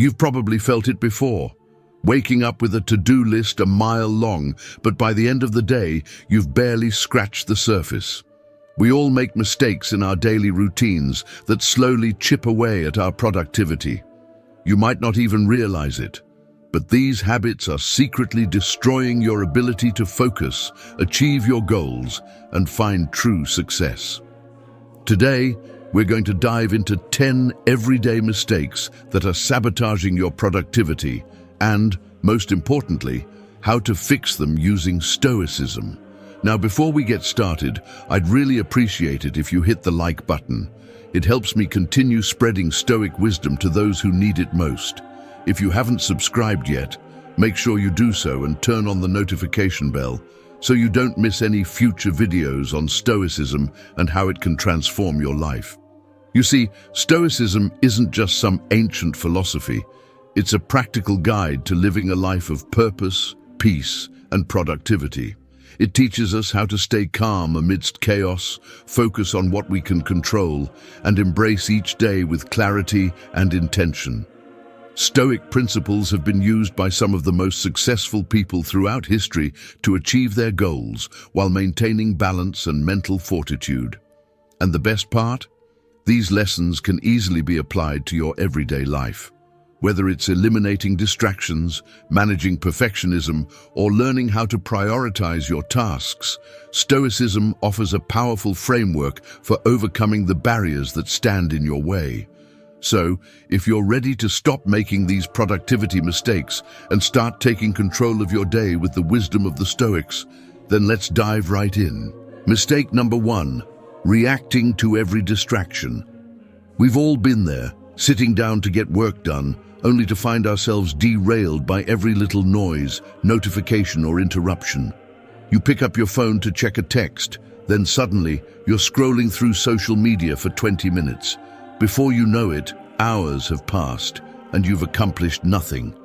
You've probably felt it before. Waking up with a to-do list a mile long, but by the end of the day, you've barely scratched the surface. We all make mistakes in our daily routines that slowly chip away at our productivity. You might not even realize it, but these habits are secretly destroying your ability to focus, achieve your goals, and find true success. Today, we're going to dive into 10 everyday mistakes that are sabotaging your productivity and, most importantly, how to fix them using Stoicism. Now, before we get started, I'd really appreciate it if you hit the like button. It helps me continue spreading Stoic wisdom to those who need it most. If you haven't subscribed yet, make sure you do so and turn on the notification bell so you don't miss any future videos on Stoicism and how it can transform your life. You see, Stoicism isn't just some ancient philosophy. It's a practical guide to living a life of purpose, peace, and productivity. It teaches us how to stay calm amidst chaos, focus on what we can control, and embrace each day with clarity and intention. Stoic principles have been used by some of the most successful people throughout history to achieve their goals while maintaining balance and mental fortitude. And the best part? These lessons can easily be applied to your everyday life. Whether it's eliminating distractions, managing perfectionism, or learning how to prioritize your tasks, Stoicism offers a powerful framework for overcoming the barriers that stand in your way. So, if you're ready to stop making these productivity mistakes and start taking control of your day with the wisdom of the Stoics, then let's dive right in. Mistake number 1. Reacting to every distraction. We've all been there, sitting down to get work done, only to find ourselves derailed by every little noise, notification, or interruption. You pick up your phone to check a text, then suddenly you're scrolling through social media for 20 minutes. Before you know it, hours have passed, and you've accomplished nothing.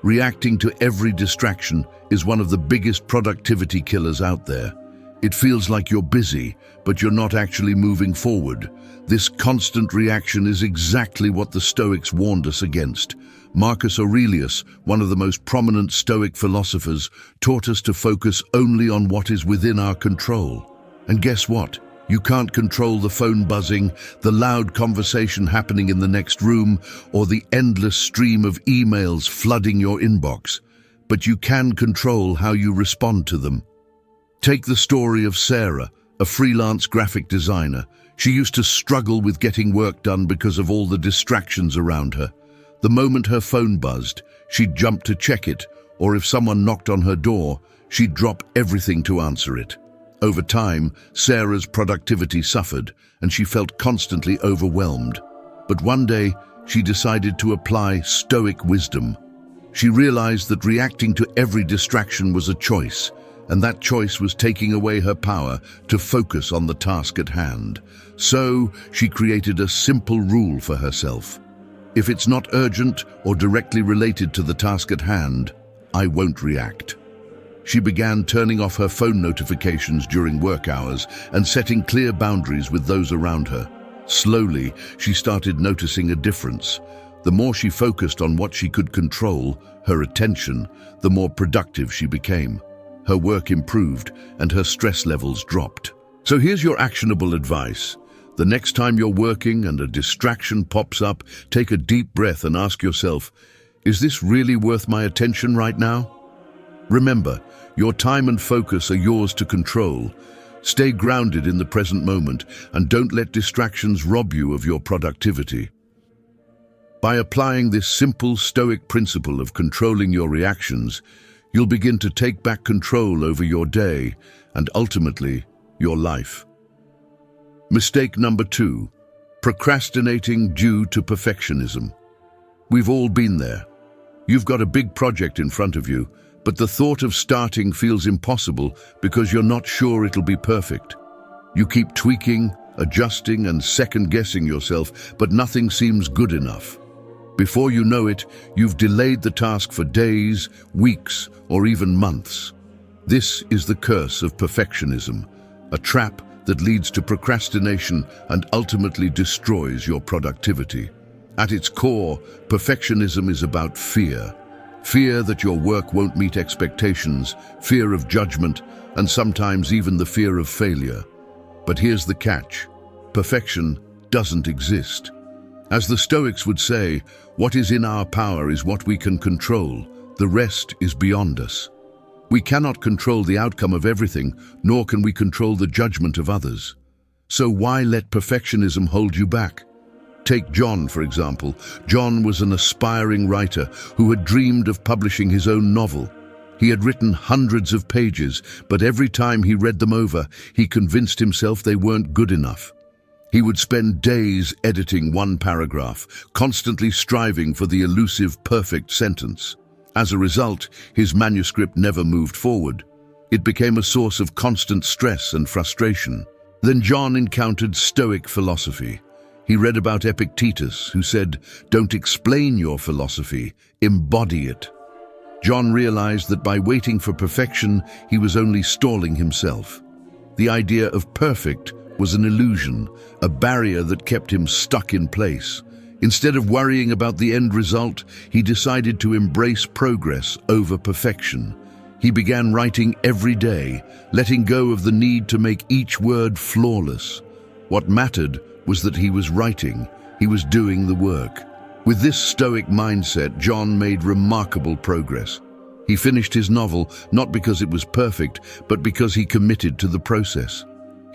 Reacting to every distraction is one of the biggest productivity killers out there. It feels like you're busy, but you're not actually moving forward. This constant reaction is exactly what the Stoics warned us against. Marcus Aurelius, one of the most prominent Stoic philosophers, taught us to focus only on what is within our control. And guess what? You can't control the phone buzzing, the loud conversation happening in the next room, or the endless stream of emails flooding your inbox. But you can control how you respond to them. Take the story of Sarah, a freelance graphic designer. She used to struggle with getting work done because of all the distractions around her. The moment her phone buzzed, she'd jump to check it, or if someone knocked on her door, she'd drop everything to answer it. Over time, Sarah's productivity suffered, and she felt constantly overwhelmed. But one day, she decided to apply Stoic wisdom. She realized that reacting to every distraction was a choice, and that choice was taking away her power to focus on the task at hand. So, she created a simple rule for herself. If it's not urgent or directly related to the task at hand, I won't react. She began turning off her phone notifications during work hours and setting clear boundaries with those around her. Slowly, she started noticing a difference. The more she focused on what she could control, her attention, the more productive she became. Her work improved and her stress levels dropped. So here's your actionable advice. The next time you're working and a distraction pops up, take a deep breath and ask yourself, is this really worth my attention right now? Remember, your time and focus are yours to control. Stay grounded in the present moment and don't let distractions rob you of your productivity. By applying this simple Stoic principle of controlling your reactions, you'll begin to take back control over your day and ultimately your life. Mistake number 2, procrastinating due to perfectionism. We've all been there. You've got a big project in front of you, but the thought of starting feels impossible because you're not sure it'll be perfect. You keep tweaking, adjusting, and second-guessing yourself, but nothing seems good enough. Before you know it, you've delayed the task for days, weeks, or even months. This is the curse of perfectionism, a trap that leads to procrastination and ultimately destroys your productivity. At its core, perfectionism is about fear. Fear that your work won't meet expectations, fear of judgment, and sometimes even the fear of failure. But here's the catch. Perfection doesn't exist. As the Stoics would say, what is in our power is what we can control. The rest is beyond us. We cannot control the outcome of everything, nor can we control the judgment of others. So why let perfectionism hold you back? Take John, for example. John was an aspiring writer who had dreamed of publishing his own novel. He had written hundreds of pages, but every time he read them over, he convinced himself they weren't good enough. He would spend days editing one paragraph, constantly striving for the elusive perfect sentence. As a result, his manuscript never moved forward. It became a source of constant stress and frustration. Then John encountered Stoic philosophy. He read about Epictetus, who said, "Don't explain your philosophy, embody it." John realized that by waiting for perfection, he was only stalling himself. The idea of perfect was an illusion, a barrier that kept him stuck in place. Instead of worrying about the end result, he decided to embrace progress over perfection. He began writing every day, letting go of the need to make each word flawless. What mattered was that he was writing, he was doing the work. With this Stoic mindset, John made remarkable progress. He finished his novel not because it was perfect, but because he committed to the process.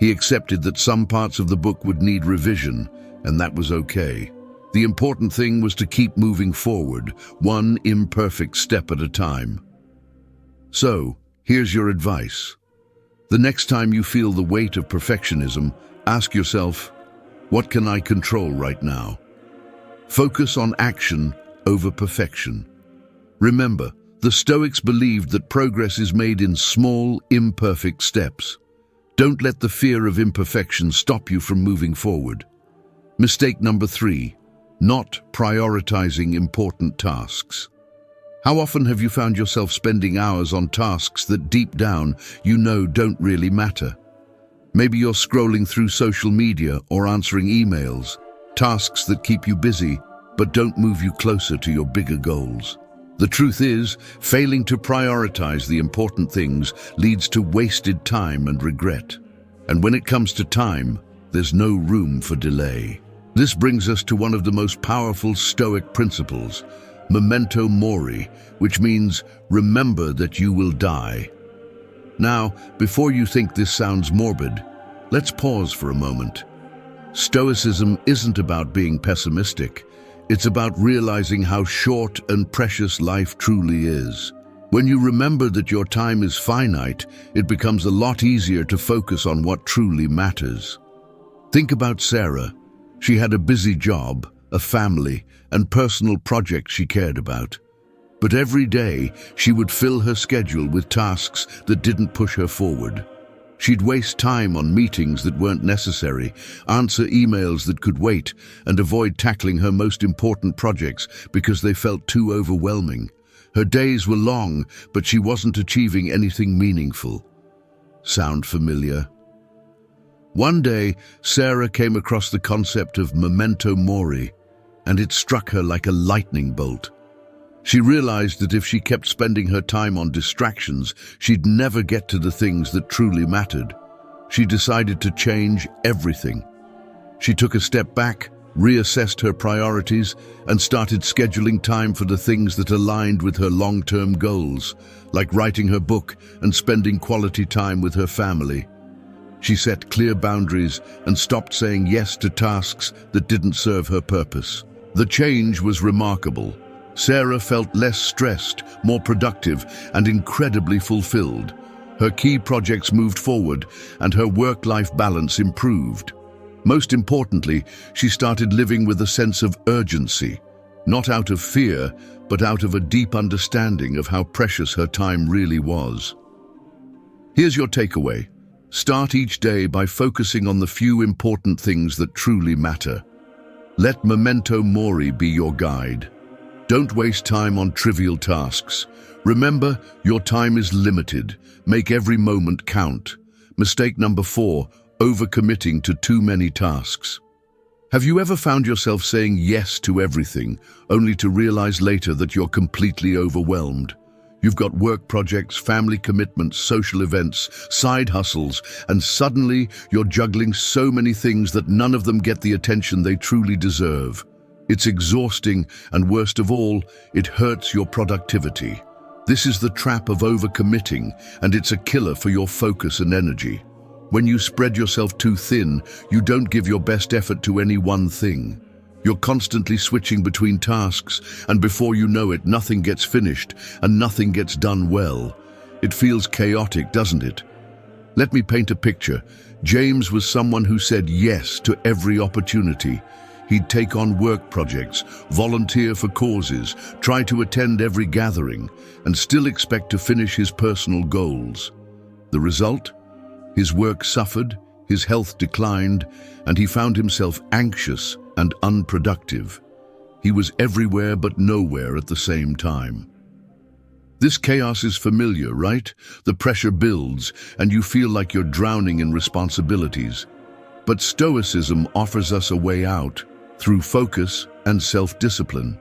He accepted that some parts of the book would need revision, and that was okay. The important thing was to keep moving forward, one imperfect step at a time. So, here's your advice. The next time you feel the weight of perfectionism, ask yourself, what can I control right now? Focus on action over perfection. Remember, the Stoics believed that progress is made in small, imperfect steps. Don't let the fear of imperfection stop you from moving forward. Mistake number 3, not prioritizing important tasks. How often have you found yourself spending hours on tasks that deep down you know don't really matter? Maybe you're scrolling through social media or answering emails, tasks that keep you busy but don't move you closer to your bigger goals. The truth is, failing to prioritize the important things leads to wasted time and regret. And when it comes to time, there's no room for delay. This brings us to one of the most powerful Stoic principles, memento mori, which means remember that you will die. Now, before you think this sounds morbid, let's pause for a moment. Stoicism isn't about being pessimistic. It's about realizing how short and precious life truly is. When you remember that your time is finite, it becomes a lot easier to focus on what truly matters. Think about Sarah. She had a busy job, a family, and personal projects she cared about. But every day, she would fill her schedule with tasks that didn't push her forward. She'd waste time on meetings that weren't necessary, answer emails that could wait, and avoid tackling her most important projects because they felt too overwhelming. Her days were long, but she wasn't achieving anything meaningful. Sound familiar? One day, Sarah came across the concept of memento mori, and it struck her like a lightning bolt. She realized that if she kept spending her time on distractions, she'd never get to the things that truly mattered. She decided to change everything. She took a step back, reassessed her priorities, and started scheduling time for the things that aligned with her long-term goals, like writing her book and spending quality time with her family. She set clear boundaries and stopped saying yes to tasks that didn't serve her purpose. The change was remarkable. Sarah felt less stressed, more productive, and incredibly fulfilled. Her key projects moved forward, and her work-life balance improved. Most importantly, she started living with a sense of urgency, not out of fear, but out of a deep understanding of how precious her time really was. Here's your takeaway. Start each day by focusing on the few important things that truly matter. Let memento mori be your guide. Don't waste time on trivial tasks. Remember, your time is limited. Make every moment count. Mistake number 4, overcommitting to too many tasks. Have you ever found yourself saying yes to everything, only to realize later that you're completely overwhelmed? You've got work projects, family commitments, social events, side hustles, and suddenly you're juggling so many things that none of them get the attention they truly deserve. It's exhausting, and worst of all, it hurts your productivity. This is the trap of overcommitting, and it's a killer for your focus and energy. When you spread yourself too thin, you don't give your best effort to any one thing. You're constantly switching between tasks, and before you know it, nothing gets finished and nothing gets done well. It feels chaotic, doesn't it? Let me paint a picture. James was someone who said yes to every opportunity. He'd take on work projects, volunteer for causes, try to attend every gathering, and still expect to finish his personal goals. The result? His work suffered, his health declined, and he found himself anxious and unproductive. He was everywhere but nowhere at the same time. This chaos is familiar, right? The pressure builds, and you feel like you're drowning in responsibilities. But Stoicism offers us a way out, through focus and self-discipline.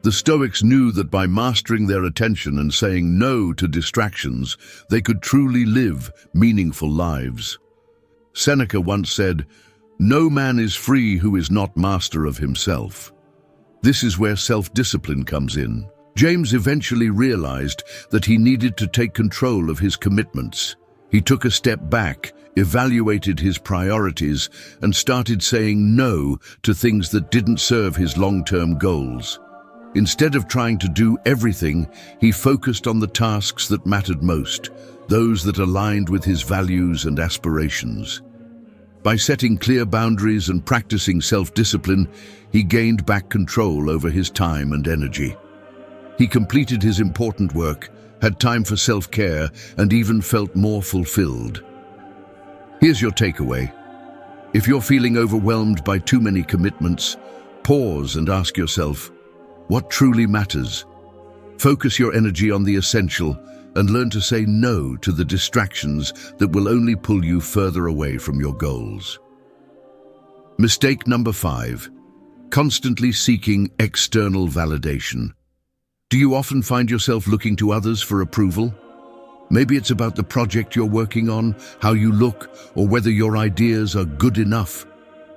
The Stoics knew that by mastering their attention and saying no to distractions, they could truly live meaningful lives. Seneca once said, "No man is free who is not master of himself." This is where self-discipline comes in. James eventually realized that he needed to take control of his commitments. He took a step back, evaluated his priorities, and started saying no to things that didn't serve his long-term goals. Instead of trying to do everything, he focused on the tasks that mattered most, those that aligned with his values and aspirations. By setting clear boundaries and practicing self-discipline, he gained back control over his time and energy. He completed his important work, had time for self-care, and even felt more fulfilled. Here's your takeaway. If you're feeling overwhelmed by too many commitments, pause and ask yourself, what truly matters? Focus your energy on the essential and learn to say no to the distractions that will only pull you further away from your goals. Mistake number 5, constantly seeking external validation. Do you often find yourself looking to others for approval? Maybe it's about the project you're working on, how you look, or whether your ideas are good enough.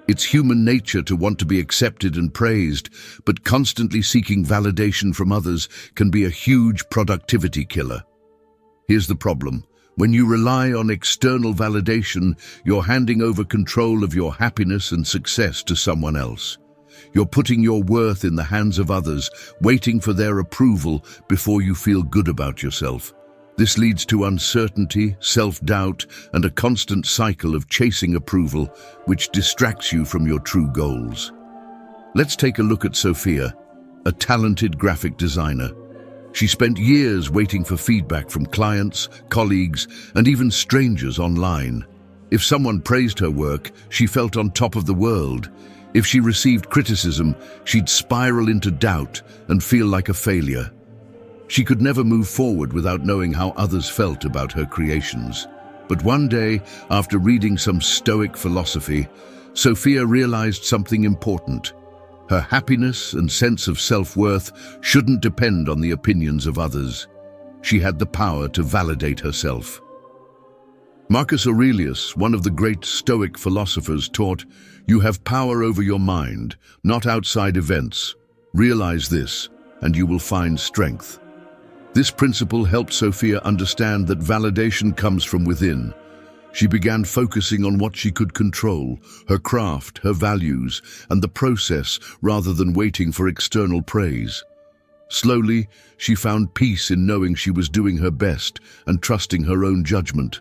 It's human nature to want to be accepted and praised, but constantly seeking validation from others can be a huge productivity killer. Here's the problem. When you rely on external validation, you're handing over control of your happiness and success to someone else. You're putting your worth in the hands of others, waiting for their approval before you feel good about yourself. This leads to uncertainty, self-doubt, and a constant cycle of chasing approval, which distracts you from your true goals. Let's take a look at Sophia, a talented graphic designer. She spent years waiting for feedback from clients, colleagues, and even strangers online. If someone praised her work, she felt on top of the world. If she received criticism, she'd spiral into doubt and feel like a failure. She could never move forward without knowing how others felt about her creations. But one day, after reading some Stoic philosophy, Sophia realized something important. Her happiness and sense of self-worth shouldn't depend on the opinions of others. She had the power to validate herself. Marcus Aurelius, one of the great Stoic philosophers, taught, "You have power over your mind, not outside events. Realize this, and you will find strength." This principle helped Sophia understand that validation comes from within. She began focusing on what she could control, her craft, her values, and the process rather than waiting for external praise. Slowly, she found peace in knowing she was doing her best and trusting her own judgment.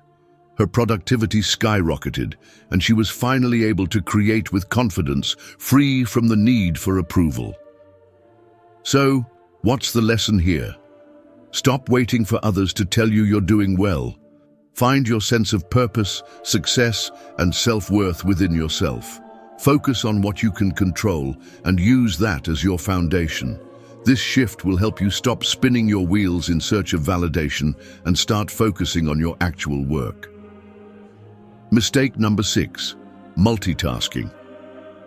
Her productivity skyrocketed, and she was finally able to create with confidence, free from the need for approval. So, what's the lesson here? Stop waiting for others to tell you you're doing well. Find your sense of purpose, success, and self-worth within yourself. Focus on what you can control and use that as your foundation. This shift will help you stop spinning your wheels in search of validation and start focusing on your actual work. Mistake number 6, multitasking.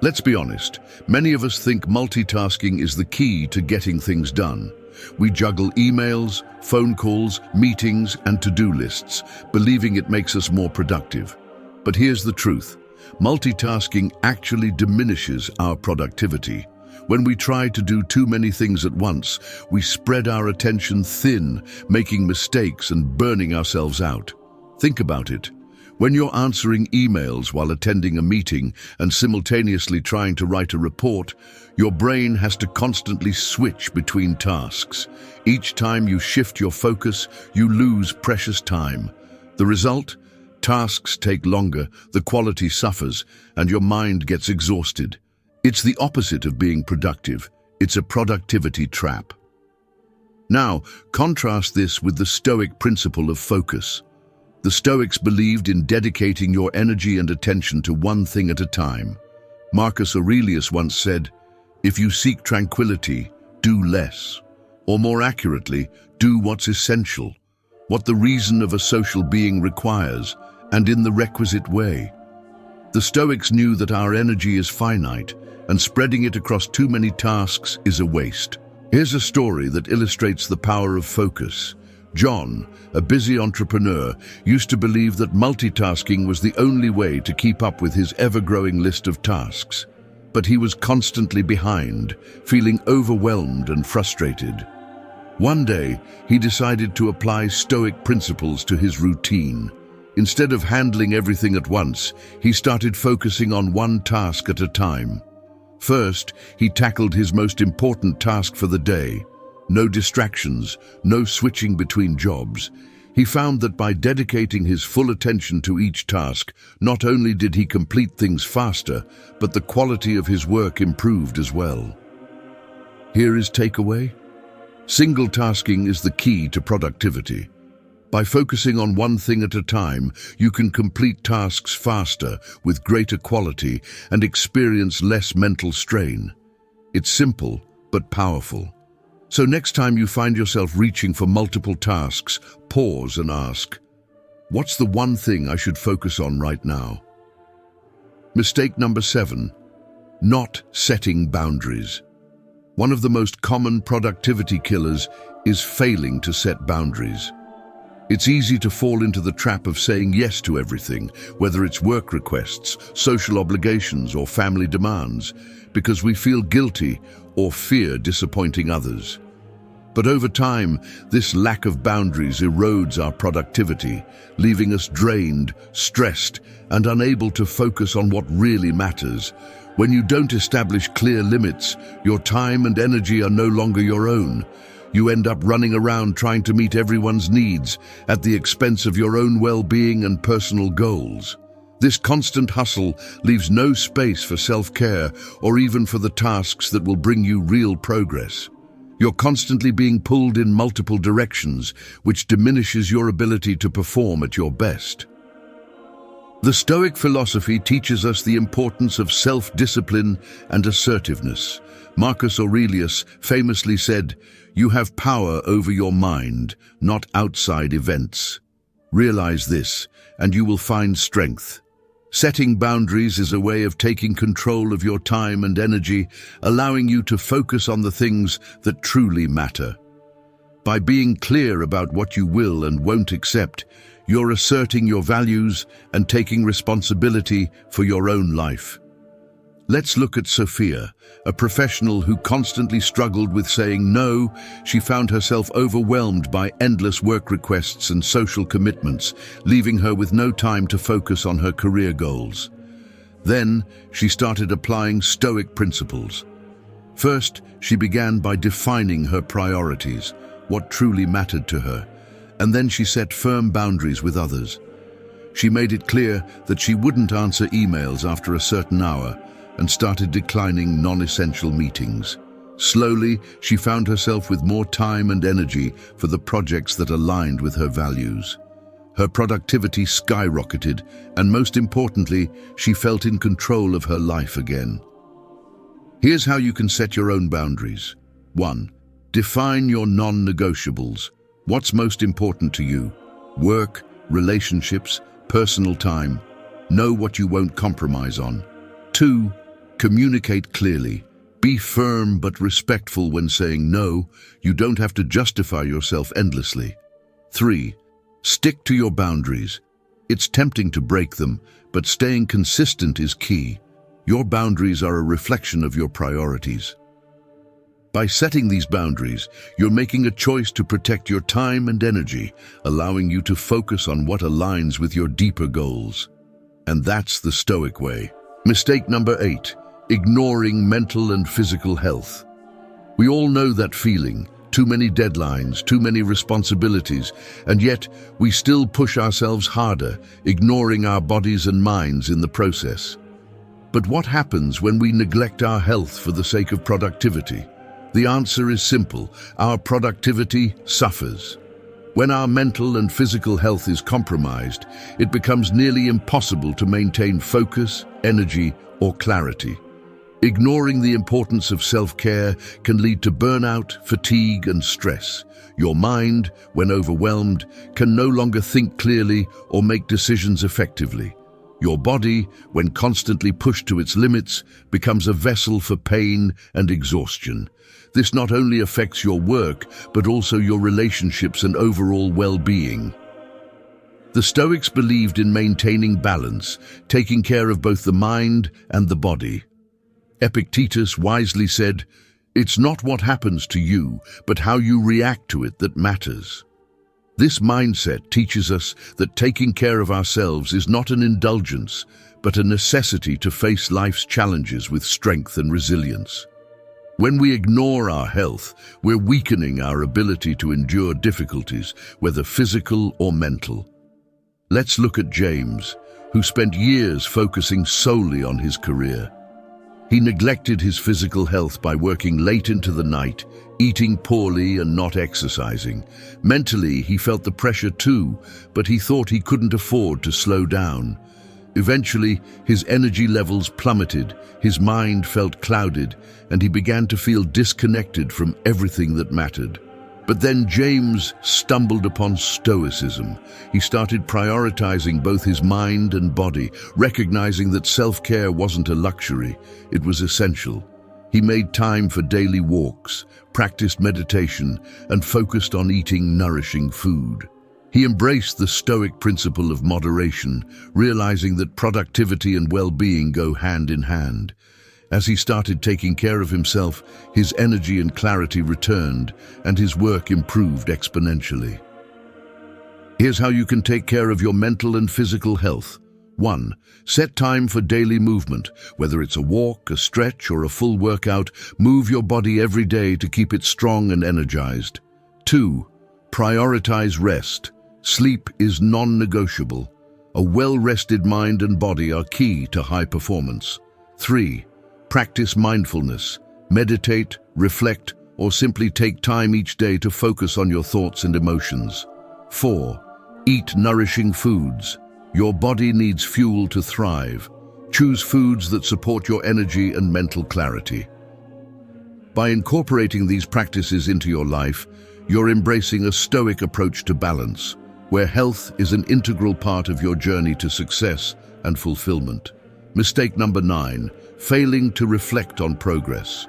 Let's be honest, many of us think multitasking is the key to getting things done. We juggle emails, phone calls, meetings, and to-do lists, believing it makes us more productive. But here's the truth. Multitasking actually diminishes our productivity. When we try to do too many things at once, we spread our attention thin, making mistakes and burning ourselves out. Think about it. When you're answering emails while attending a meeting and simultaneously trying to write a report, your brain has to constantly switch between tasks. Each time you shift your focus, you lose precious time. The result? Tasks take longer, the quality suffers, and your mind gets exhausted. It's the opposite of being productive. It's a productivity trap. Now, contrast this with the Stoic principle of focus. The Stoics believed in dedicating your energy and attention to one thing at a time. Marcus Aurelius once said, "If you seek tranquility, do less." Or more accurately, do what's essential, what the reason of a social being requires, and in the requisite way. The Stoics knew that our energy is finite, and spreading it across too many tasks is a waste. Here's a story that illustrates the power of focus. John, a busy entrepreneur, used to believe that multitasking was the only way to keep up with his ever-growing list of tasks. But he was constantly behind, feeling overwhelmed and frustrated. One day, he decided to apply Stoic principles to his routine. Instead of handling everything at once, he started focusing on one task at a time. First, he tackled his most important task for the day. No distractions, no switching between jobs. He found that by dedicating his full attention to each task, not only did he complete things faster, but the quality of his work improved as well. Here is takeaway. Single tasking is the key to productivity. By focusing on one thing at a time, you can complete tasks faster, with greater quality, and experience less mental strain. It's simple, but powerful. So next time you find yourself reaching for multiple tasks, pause and ask, what's the one thing I should focus on right now? Mistake number 7, not setting boundaries. One of the most common productivity killers is failing to set boundaries. It's easy to fall into the trap of saying yes to everything, whether it's work requests, social obligations, or family demands, because we feel guilty or fear disappointing others. But over time, this lack of boundaries erodes our productivity, leaving us drained, stressed, and unable to focus on what really matters. When you don't establish clear limits, your time and energy are no longer your own. You end up running around trying to meet everyone's needs at the expense of your own well-being and personal goals. This constant hustle leaves no space for self-care or even for the tasks that will bring you real progress. You're constantly being pulled in multiple directions, which diminishes your ability to perform at your best. The Stoic philosophy teaches us the importance of self-discipline and assertiveness. Marcus Aurelius famously said, "You have power over your mind, not outside events." Realize this, and you will find strength. Setting boundaries is a way of taking control of your time and energy, allowing you to focus on the things that truly matter. By being clear about what you will and won't accept, you're asserting your values and taking responsibility for your own life. Let's look at Sophia, a professional who constantly struggled with saying no. She found herself overwhelmed by endless work requests and social commitments, leaving her with no time to focus on her career goals. Then, she started applying Stoic principles. First, she began by defining her priorities, what truly mattered to her, and then she set firm boundaries with others. She made it clear that she wouldn't answer emails after a certain hour, and started declining non-essential meetings. Slowly, she found herself with more time and energy for the projects that aligned with her values. Her productivity skyrocketed, and most importantly, she felt in control of her life again. Here's how you can set your own boundaries. 1. Define your non-negotiables. What's most important to you? Work, relationships, personal time. Know what you won't compromise on. 2. Communicate clearly. Be firm but respectful when saying no. You don't have to justify yourself endlessly. 3. Stick to your boundaries. It's tempting to break them, but staying consistent is key. Your boundaries are a reflection of your priorities. By setting these boundaries, you're making a choice to protect your time and energy, allowing you to focus on what aligns with your deeper goals. And that's the Stoic way. Mistake number 8, ignoring mental and physical health. We all know that feeling, too many deadlines, too many responsibilities, and yet we still push ourselves harder, ignoring our bodies and minds in the process. But what happens when we neglect our health for the sake of productivity? The answer is simple. Our productivity suffers. When our mental and physical health is compromised, it becomes nearly impossible to maintain focus, energy, or clarity. Ignoring the importance of self-care can lead to burnout, fatigue, and stress. Your mind, when overwhelmed, can no longer think clearly or make decisions effectively. Your body, when constantly pushed to its limits, becomes a vessel for pain and exhaustion. This not only affects your work, but also your relationships and overall well-being. The Stoics believed in maintaining balance, taking care of both the mind and the body. Epictetus wisely said, "It's not what happens to you, but how you react to it that matters." This mindset teaches us that taking care of ourselves is not an indulgence, but a necessity to face life's challenges with strength and resilience. When we ignore our health, we're weakening our ability to endure difficulties, whether physical or mental. Let's look at James, who spent years focusing solely on his career. He neglected his physical health by working late into the night, eating poorly and not exercising. Mentally, he felt the pressure too, but he thought he couldn't afford to slow down. Eventually, his energy levels plummeted, his mind felt clouded, and he began to feel disconnected from everything that mattered. But then James stumbled upon Stoicism. He started prioritizing both his mind and body, recognizing that self-care wasn't a luxury, it was essential. He made time for daily walks, practiced meditation, and focused on eating nourishing food. He embraced the Stoic principle of moderation, realizing that productivity and well-being go hand in hand. As he started taking care of himself, his energy and clarity returned, and his work improved exponentially. Here's how you can take care of your mental and physical health. 1. Set time for daily movement. Whether it's a walk, a stretch, or a full workout, move your body every day to keep it strong and energized. 2. Prioritize rest. Sleep is non-negotiable. A well-rested mind and body are key to high performance. 3. Practice mindfulness. Meditate, reflect, or simply take time each day to focus on your thoughts and emotions. 4. Eat nourishing foods. Your body needs fuel to thrive. Choose foods that support your energy and mental clarity. By incorporating these practices into your life, you're embracing a Stoic approach to balance, where health is an integral part of your journey to success and fulfillment. Mistake number 9, failing to reflect on progress.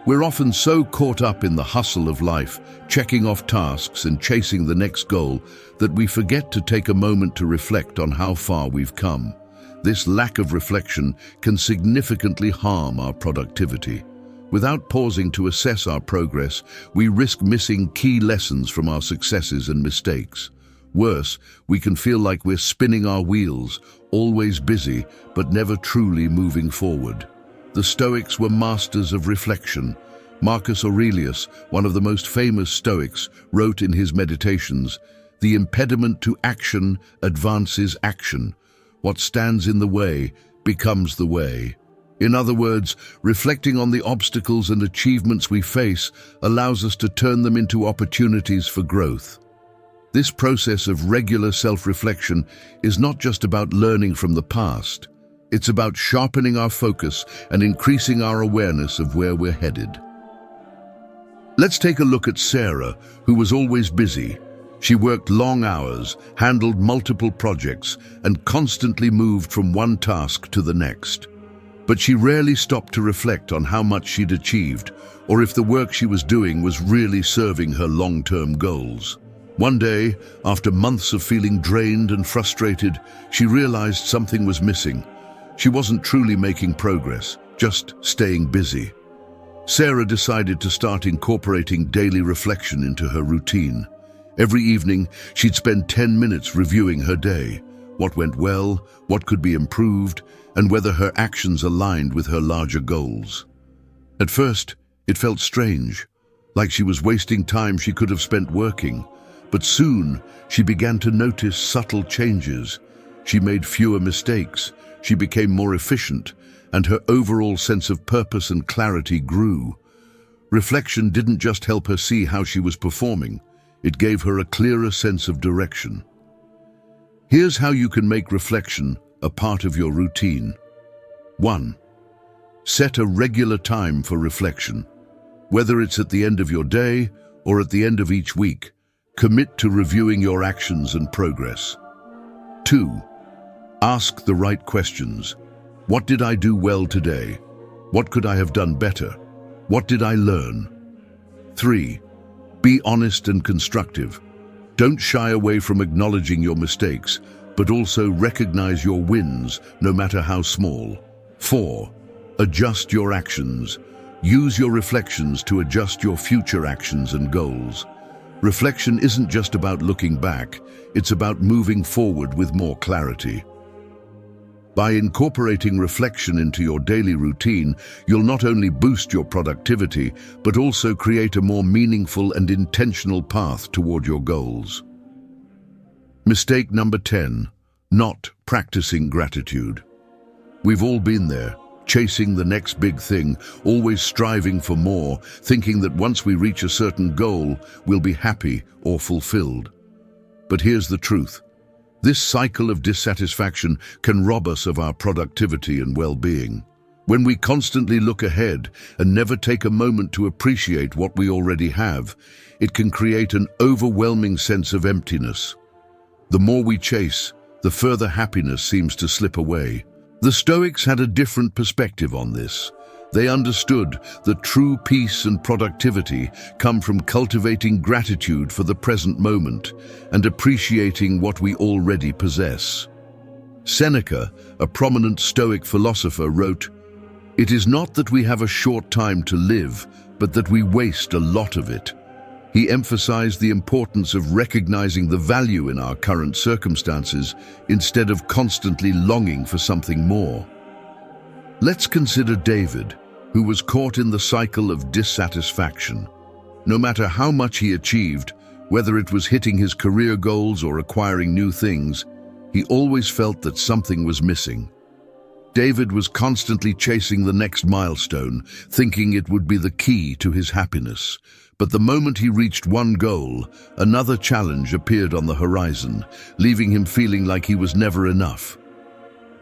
We're often so caught up in the hustle of life, checking off tasks and chasing the next goal, that we forget to take a moment to reflect on how far we've come. This lack of reflection can significantly harm our productivity. Without pausing to assess our progress, we risk missing key lessons from our successes and mistakes. Worse, we can feel like we're spinning our wheels, always busy, but never truly moving forward. The Stoics were masters of reflection. Marcus Aurelius, one of the most famous Stoics, wrote in his Meditations, "The impediment to action advances action. What stands in the way becomes the way." In other words, reflecting on the obstacles and achievements we face allows us to turn them into opportunities for growth. This process of regular self-reflection is not just about learning from the past. It's about sharpening our focus and increasing our awareness of where we're headed. Let's take a look at Sarah, who was always busy. She worked long hours, handled multiple projects, and constantly moved from one task to the next. but she rarely stopped to reflect on how much she'd achieved or if the work she was doing was really serving her long-term goals. One day, after months of feeling drained and frustrated, she realized something was missing. She wasn't truly making progress, just staying busy. Sarah decided to start incorporating daily reflection into her routine. Every evening, she'd spend 10 minutes reviewing her day, what went well, what could be improved, and whether her actions aligned with her larger goals. At first, it felt strange, like she was wasting time she could have spent working, but soon she began to notice subtle changes. She made fewer mistakes, she became more efficient, and her overall sense of purpose and clarity grew. Reflection didn't just help her see how she was performing, it gave her a clearer sense of direction. Here's how you can make reflection a part of your routine. 1. Set a regular time for reflection. Whether it's at the end of your day or at the end of each week, commit to reviewing your actions and progress. 2. Ask the right questions. What did I do well today? What could I have done better? What did I learn? 3. Be honest and constructive. Don't shy away from acknowledging your mistakes, but also recognize your wins, no matter how small. 4. Adjust your actions. Use your reflections to adjust your future actions and goals. Reflection isn't just about looking back, it's about moving forward with more clarity. By incorporating reflection into your daily routine, you'll not only boost your productivity, but also create a more meaningful and intentional path toward your goals. Mistake number 10, not practicing gratitude. We've all been there, chasing the next big thing, always striving for more, thinking that once we reach a certain goal, we'll be happy or fulfilled. But here's the truth. This cycle of dissatisfaction can rob us of our productivity and well-being. When we constantly look ahead and never take a moment to appreciate what we already have, it can create an overwhelming sense of emptiness. The more we chase, the further happiness seems to slip away. The Stoics had a different perspective on this. They understood that true peace and productivity come from cultivating gratitude for the present moment and appreciating what we already possess. Seneca, a prominent Stoic philosopher, wrote, "It is not that we have a short time to live, but that we waste a lot of it." He emphasized the importance of recognizing the value in our current circumstances instead of constantly longing for something more. Let's consider David, who was caught in the cycle of dissatisfaction. No matter how much he achieved, whether it was hitting his career goals or acquiring new things, he always felt that something was missing. David was constantly chasing the next milestone, thinking it would be the key to his happiness. But the moment he reached one goal, another challenge appeared on the horizon, leaving him feeling like he was never enough.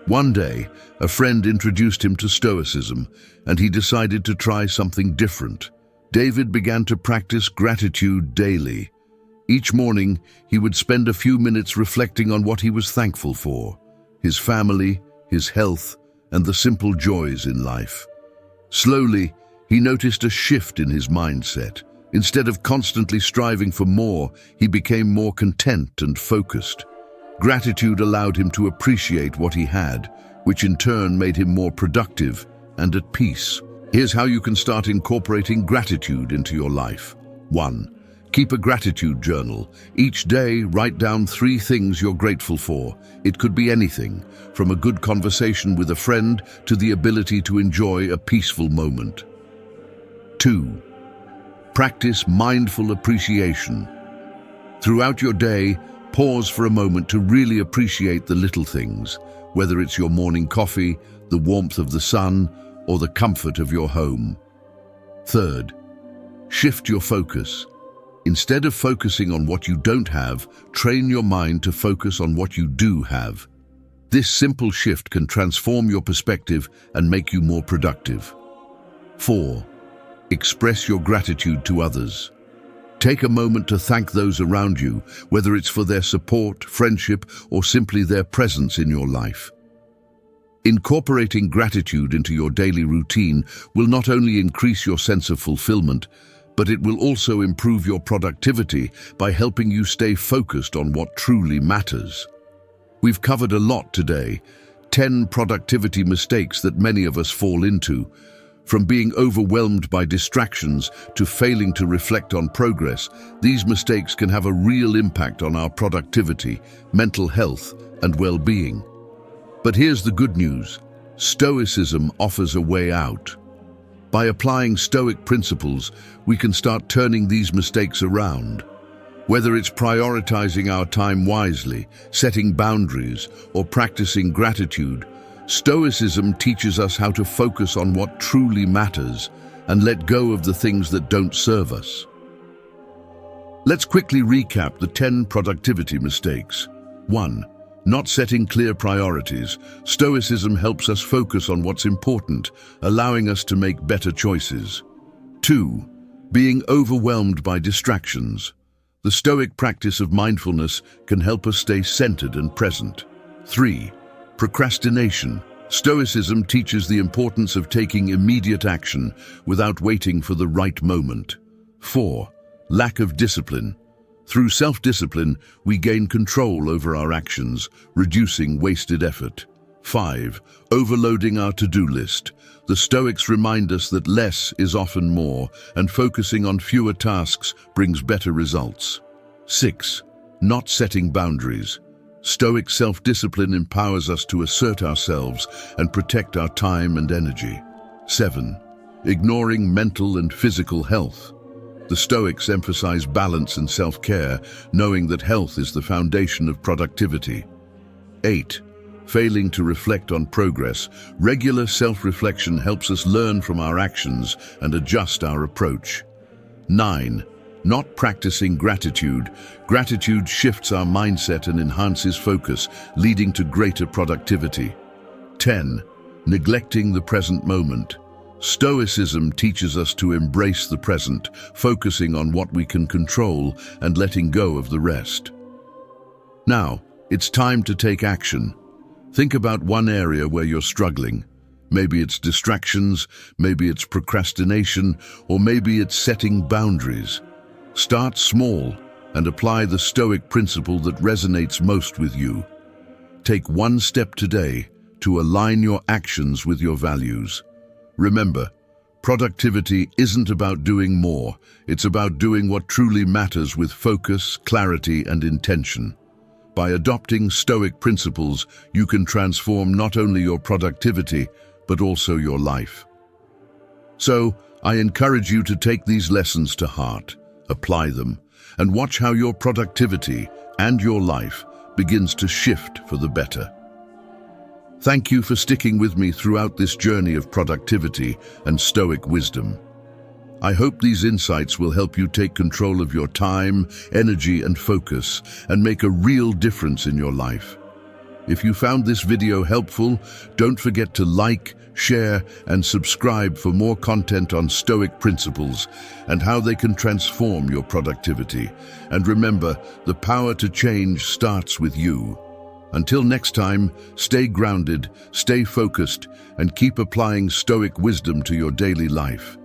One day, a friend introduced him to Stoicism, and he decided to try something different. David began to practice gratitude daily. Each morning, he would spend a few minutes reflecting on what he was thankful for: his family, his health, and the simple joys in life. Slowly, he noticed a shift in his mindset. Instead of constantly striving for more, he became more content and focused. Gratitude allowed him to appreciate what he had, which in turn made him more productive and at peace. Here's how you can start incorporating gratitude into your life. 1. Keep a gratitude journal. Each day, write down 3 things you're grateful for. It could be anything, from a good conversation with a friend to the ability to enjoy a peaceful moment. 2. Practice mindful appreciation. Throughout your day, pause for a moment to really appreciate the little things, whether it's your morning coffee, the warmth of the sun, or the comfort of your home. 3. Shift your focus. Instead of focusing on what you don't have, train your mind to focus on what you do have. This simple shift can transform your perspective and make you more productive. 4. Express your gratitude to others. Take a moment to thank those around you, whether it's for their support, friendship, or simply their presence in your life. Incorporating gratitude into your daily routine will not only increase your sense of fulfillment, but it will also improve your productivity by helping you stay focused on what truly matters. We've covered a lot today. 10 productivity mistakes that many of us fall into. From being overwhelmed by distractions to failing to reflect on progress, these mistakes can have a real impact on our productivity, mental health, and well-being. But here's the good news. Stoicism offers a way out. By applying Stoic principles, we can start turning these mistakes around. Whether it's prioritizing our time wisely, setting boundaries, or practicing gratitude, Stoicism teaches us how to focus on what truly matters and let go of the things that don't serve us. Let's quickly recap the 10 productivity mistakes. 1. Not setting clear priorities. Stoicism helps us focus on what's important, allowing us to make better choices. 2. Being overwhelmed by distractions. The Stoic practice of mindfulness can help us stay centered and present. 3. Procrastination. Stoicism teaches the importance of taking immediate action without waiting for the right moment. 4. Lack of discipline. Through self-discipline, we gain control over our actions, reducing wasted effort. 5. Overloading our to-do list. The Stoics remind us that less is often more, and focusing on fewer tasks brings better results. 6. Not setting boundaries. Stoic self-discipline empowers us to assert ourselves and protect our time and energy. 7. Ignoring mental and physical health. The Stoics emphasize balance and self-care, knowing that health is the foundation of productivity. 8. Failing to reflect on progress. Regular self-reflection helps us learn from our actions and adjust our approach. 9. Not practicing gratitude. Gratitude shifts our mindset and enhances focus, leading to greater productivity. 10. Neglecting the present moment. Stoicism teaches us to embrace the present, focusing on what we can control and letting go of the rest. Now, it's time to take action. Think about one area where you're struggling. Maybe it's distractions, maybe it's procrastination, or maybe it's setting boundaries. Start small and apply the Stoic principle that resonates most with you. Take one step today to align your actions with your values. Remember, productivity isn't about doing more, it's about doing what truly matters with focus, clarity, and intention. By adopting Stoic principles, you can transform not only your productivity, but also your life. So, I encourage you to take these lessons to heart, apply them, and watch how your productivity and your life begins to shift for the better. Thank you for sticking with me throughout this journey of productivity and Stoic wisdom. I hope these insights will help you take control of your time, energy, and focus, and make a real difference in your life. If you found this video helpful, don't forget to like, share, and subscribe for more content on Stoic principles and how they can transform your productivity. And remember, the power to change starts with you. Until next time, stay grounded, stay focused, and keep applying Stoic wisdom to your daily life.